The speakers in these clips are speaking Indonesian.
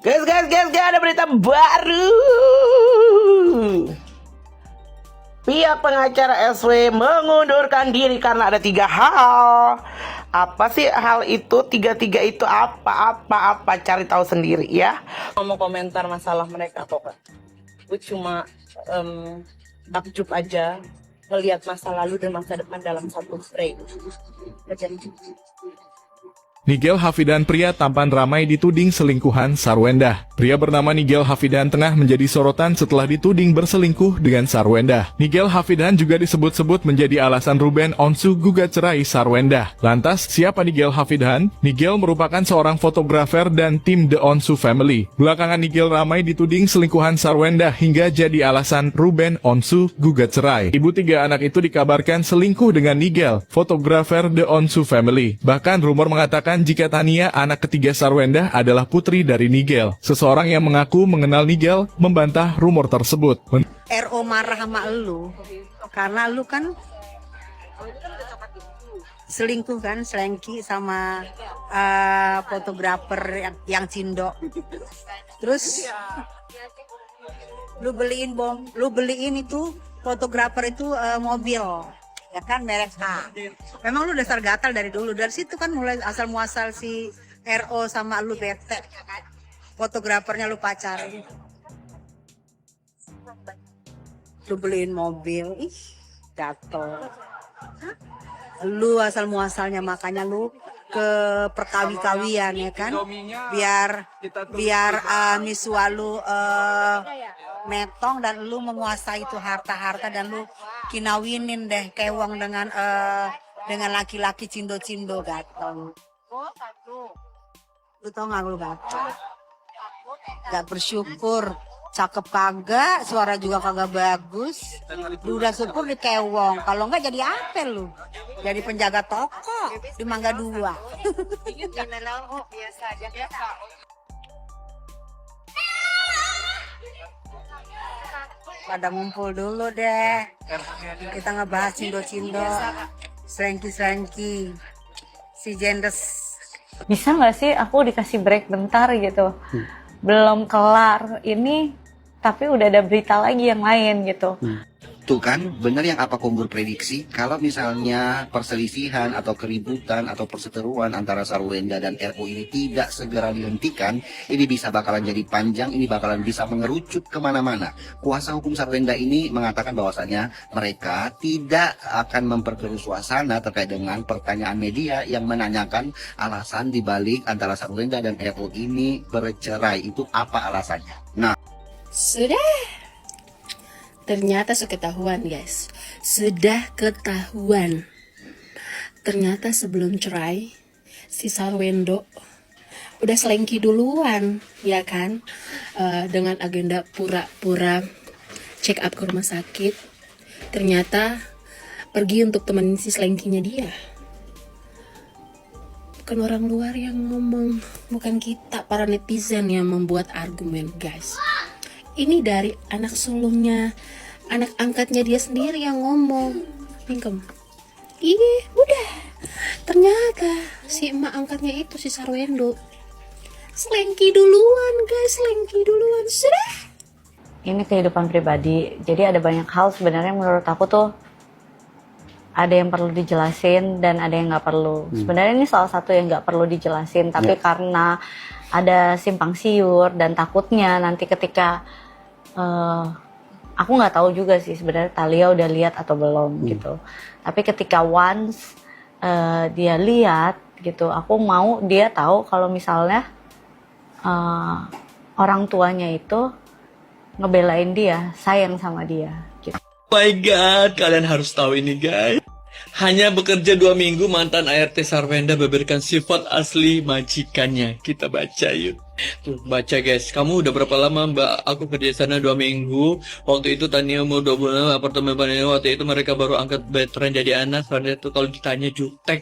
Guys, ada berita baru. Pihak pengacara SW mengundurkan diri karena ada 3 hal. Apa sih hal itu? Tiga itu apa? Cari tahu sendiri ya. Mau komentar masalah mereka kok, Kak. Gue cuma takjub aja melihat masa lalu dan masa depan dalam satu frame. Nigel Hafidhan, pria tampan ramai dituding selingkuhan Sarwendah. Pria bernama Nigel Hafidhan tengah menjadi sorotan setelah dituding berselingkuh dengan Sarwendah. Nigel Hafidhan juga disebut-sebut menjadi alasan Ruben Onsu gugat cerai Sarwendah. Lantas, siapa Nigel Hafidhan? Nigel merupakan seorang fotografer dan tim The Onsu Family. Belakangan Nigel ramai dituding selingkuhan Sarwendah hingga jadi alasan Ruben Onsu gugat cerai. Ibu 3 anak itu dikabarkan selingkuh dengan Nigel, fotografer The Onsu Family. Bahkan rumor mengatakan jika Tania, anak ketiga Sarwendah, adalah putri dari Nigel. Seseorang yang mengaku mengenal Nigel membantah rumor tersebut. RO marah sama lu karena lu kan selingkuh kan, selengki sama fotografer yang Cindo. Terus lu beliin itu fotografer itu mobil, ya kan, merek A. Memang lu dasar gatal dari dulu. Dari situ kan mulai asal muasal si RO sama lu bete. Fotografernya lu pacarin. Lu beliin mobil, ih, gatal. Lu asal muasalnya, makanya lu ke perkawi-kawian, ya kan, biar misua lu metong dan lu menguasai itu harta-harta dan lu kinawinin deh kewang dengan laki-laki cindo-cindo gatel. Lu tau gak lu gatel? Gak bersyukur, cakep kagak, suara juga kagak bagus. Lu udah syukur di kewong, kalau enggak jadi apa lu? Jadi penjaga toko di Mangga 2. Biasa aja. Pada ngumpul dulu deh. Kita ngebahas cindo-cindo, selengki-selengki, si Jendes. Bisa nggak sih aku dikasih break bentar gitu? Belum kelar ini, tapi udah ada berita lagi yang lain gitu. Tuh kan, bener yang apa Kombur prediksi, kalau misalnya perselisihan atau keributan atau perseteruan antara Sarwendah dan RO ini tidak segera dihentikan, ini bisa bakalan jadi panjang, ini bakalan bisa mengerucut kemana-mana. Kuasa hukum Sarwendah ini mengatakan bahwasannya mereka tidak akan memperkeruh suasana terkait dengan pertanyaan media yang menanyakan alasan dibalik antara Sarwendah dan RO ini bercerai. Itu apa alasannya? Nah, ternyata ketahuan, guys. Sudah ketahuan. Ternyata sebelum cerai, si Sarwendo udah selengki duluan, ya kan? Dengan agenda pura-pura check up ke rumah sakit. Ternyata pergi untuk temenin si selengkinya dia. Bukan orang luar yang ngomong, bukan kita para netizen yang membuat argumen, guys. Ini dari anak sulungnya, anak angkatnya dia sendiri yang ngomong. Pingkem. Iya, udah. Ternyata si emak angkatnya itu si Sarwendo selengki duluan, guys, selengki duluan. Sudah. Ini kehidupan pribadi, jadi ada banyak hal sebenarnya menurut aku tuh ada yang perlu dijelasin dan ada yang nggak perlu. Sebenarnya ini salah satu yang nggak perlu dijelasin, tapi karena ada simpang siur dan takutnya nanti ketika aku nggak tahu juga sih sebenarnya Thalia udah lihat atau belum gitu. Tapi ketika once dia lihat gitu, aku mau dia tahu kalau misalnya orang tuanya itu ngebelain dia, sayang sama dia gitu. Oh my god, kalian harus tahu ini guys. Hanya bekerja 2 minggu, mantan ART Sarwendah beberkan sifat asli majikannya. Kita baca yuk. Tuh, baca guys. Kamu udah berapa lama mbak? Aku kerja sana 2 minggu. Waktu itu Tania umur 2 bulan, apartemen Panino. Waktu itu mereka baru angkat veteran jadi anak. Soalnya itu kalau ditanya jutek.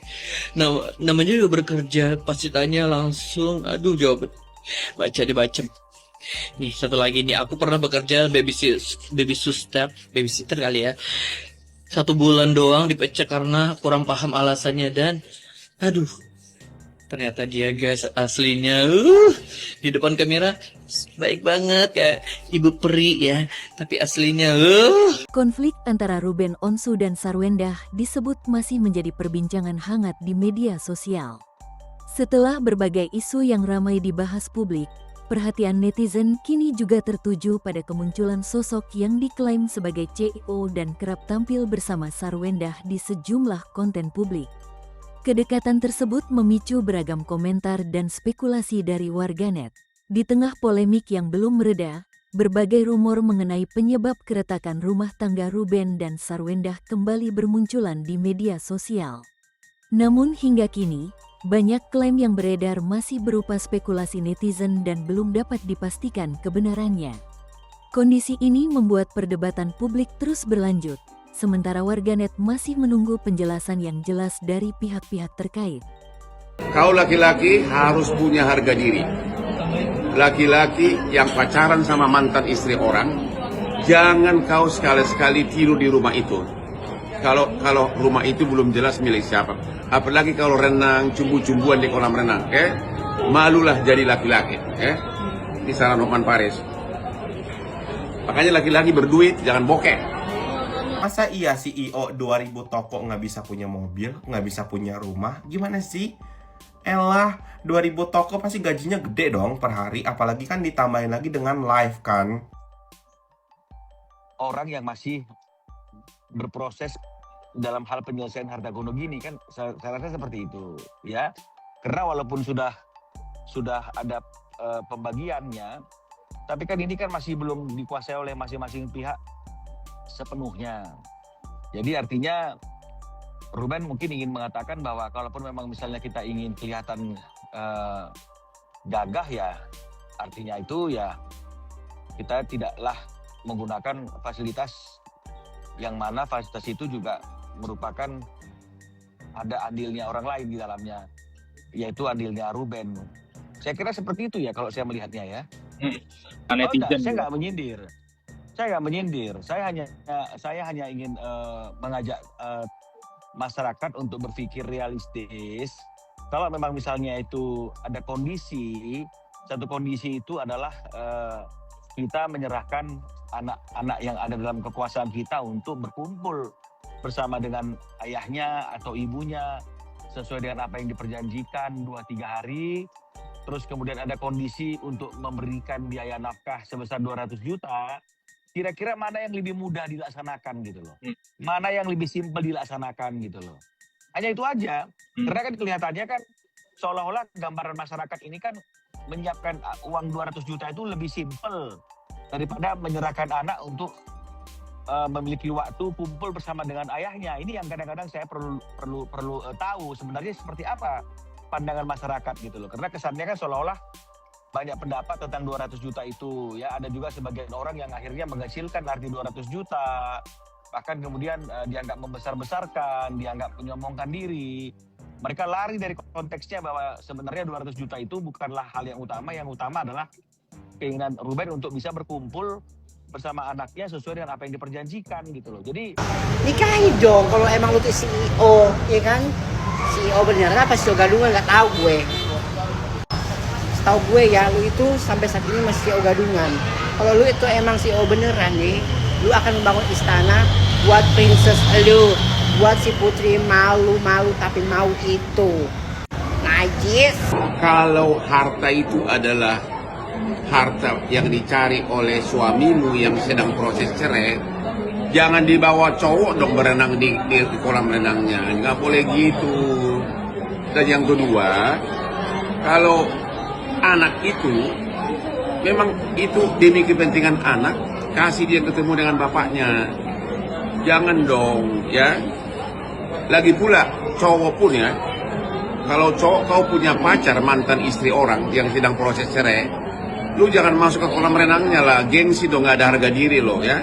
Nah, namanya juga bekerja. Pasti tanya langsung. Aduh, jawab. Baca dibaca. Nih, satu lagi nih. Aku pernah bekerja babysitter kali ya. 1 bulan doang dipecat karena kurang paham alasannya dan aduh Ternyata dia guys aslinya di depan kamera baik banget kayak ibu peri ya, tapi aslinya Konflik antara Ruben Onsu dan Sarwendah disebut masih menjadi perbincangan hangat di media sosial. Setelah berbagai isu yang ramai dibahas publik, perhatian netizen kini juga tertuju pada kemunculan sosok yang diklaim sebagai CEO dan kerap tampil bersama Sarwendah di sejumlah konten publik. Kedekatan tersebut memicu beragam komentar dan spekulasi dari warganet. Di tengah polemik yang belum mereda, berbagai rumor mengenai penyebab keretakan rumah tangga Ruben dan Sarwendah kembali bermunculan di media sosial. Namun hingga kini, banyak klaim yang beredar masih berupa spekulasi netizen dan belum dapat dipastikan kebenarannya. Kondisi ini membuat perdebatan publik terus berlanjut, sementara warganet masih menunggu penjelasan yang jelas dari pihak-pihak terkait. Kau laki-laki harus punya harga diri. Laki-laki yang pacaran sama mantan istri orang, jangan kau sekali-sekali tidur di rumah itu. Kalau rumah itu belum jelas milik siapa. Apalagi kalau renang, cumbu-cumbuan di kolam renang, malulah jadi laki-laki, Ini saran Hotman Paris. Makanya laki-laki berduit, jangan bokeh. Masa iya CEO 2000 toko nggak bisa punya mobil, nggak bisa punya rumah? Gimana sih? Elah, 2000 toko pasti gajinya gede dong per hari, apalagi kan ditambahin lagi dengan live kan. Orang yang masih berproses dalam hal penyelesaian harta gono gini kan, saya rasa seperti itu ya. Karena walaupun sudah ada pembagiannya, tapi kan ini kan masih belum dikuasai oleh masing-masing pihak sepenuhnya. Jadi artinya Ruben mungkin ingin mengatakan bahwa kalaupun memang misalnya kita ingin kelihatan gagah ya, artinya itu ya kita tidaklah menggunakan fasilitas yang mana fasilitas itu juga merupakan ada andilnya orang lain di dalamnya, yaitu andilnya Ruben. Saya kira seperti itu ya kalau saya melihatnya ya. Saya nggak menyindir. Saya nggak menyindir. Saya hanya ingin mengajak masyarakat untuk berpikir realistis. Kalau memang misalnya itu ada kondisi, satu kondisi itu adalah kita menyerahkan anak-anak yang ada dalam kekuasaan kita untuk berkumpul bersama dengan ayahnya atau ibunya sesuai dengan apa yang diperjanjikan 2-3 hari. Terus kemudian ada kondisi untuk memberikan biaya nafkah sebesar 200 juta. Kira-kira mana yang lebih mudah dilaksanakan gitu loh. Mana yang lebih simpel dilaksanakan gitu loh. Hanya itu aja. Karena kan kelihatannya kan seolah-olah gambaran masyarakat ini kan menyiapkan uang 200 juta itu lebih simpel daripada menyerahkan anak untuk memiliki waktu kumpul bersama dengan ayahnya. Ini yang kadang-kadang saya perlu tahu sebenarnya seperti apa pandangan masyarakat gitu loh. Karena kesannya kan seolah-olah banyak pendapat tentang 200 juta itu ya. Ada juga sebagian orang yang akhirnya menghasilkan arti 200 juta, bahkan kemudian dianggap membesar-besarkan, dianggap menyombongkan diri. Mereka lari dari konteksnya bahwa sebenarnya 200 juta itu bukanlah hal yang utama. Yang utama adalah keinginan Ruben untuk bisa berkumpul bersama anaknya sesuai dengan apa yang diperjanjikan gitu loh. Jadi nikahi dong kalau emang lu tuh CEO, ya kan? CEO beneran apa CEO gadungan nggak tahu gue. Tahu gue ya, lu itu sampai saat ini masih CEO gadungan. Kalau lu itu emang CEO beneran nih, lu akan membangun istana buat princess lu, buat si putri malu-malu tapi mau itu. Najis. Kalau harta itu adalah harta yang dicari oleh suamimu yang sedang proses cerai, jangan dibawa cowok dong berenang di kolam renangnya. Nggak boleh gitu. Dan yang kedua, kalau anak itu memang itu demi kepentingan anak, kasih dia ketemu dengan bapaknya. Jangan dong ya. Lagi pula cowok pun ya, kalau cowok kau punya pacar mantan istri orang yang sedang proses cerai, lu jangan masuk ke kolam renangnya lah, gengsi dong, nggak ada harga diri lo ya.